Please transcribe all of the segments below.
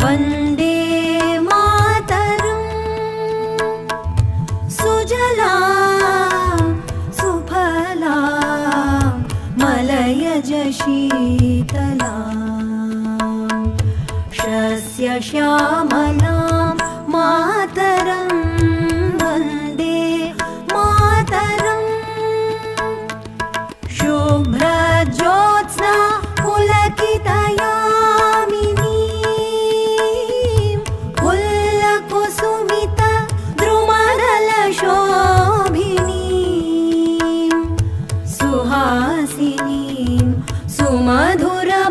वन्दे मातरम् सुजला सुफला मलयज शीतला शस्य श्यामलां मातरं वन्दे मातरम् शुभ्रज्योत्स्ना पुलकितयामिनी फुल्लकुसुमिता द्रुमदलशोभिनी सुहासिनीं सुमधुरभाषिणी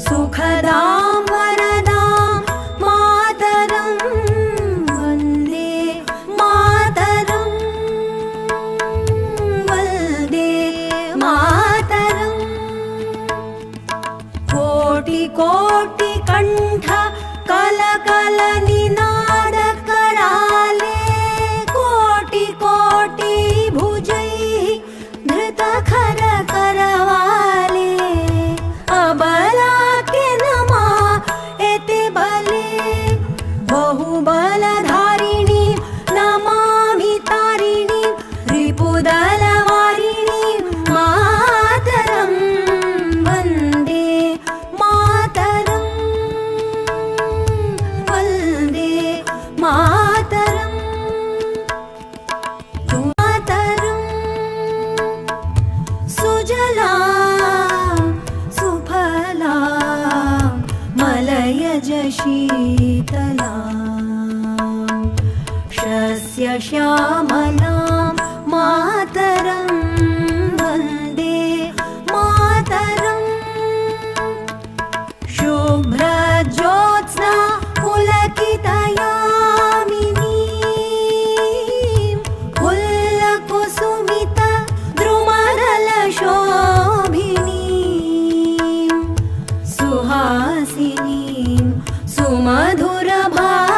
सुखदां वरदां मातरं वन्दे मातरम् वन्दे मातरम् कोटि कोटि कण्ठ कलकल निनाद कराले कोटि कोटि भुजैः धृत खर करवाले अबला के नमा एते बले बहुबलधारिणी नमामि तारिणी रिपुदलवारिणी मातरं वन्दे मातरं वन्दे मातरम् मातरं सुजला सुफला मलयज शीतला शस्य श्यामलां मातरं वन्दे मातरम् शुभ्रज्योत्स्ना पुलकितयामिनी फुल्लकुसुमिता द्रुमदलशोभिनी सुहासिनीं सुमधुरभाषिणी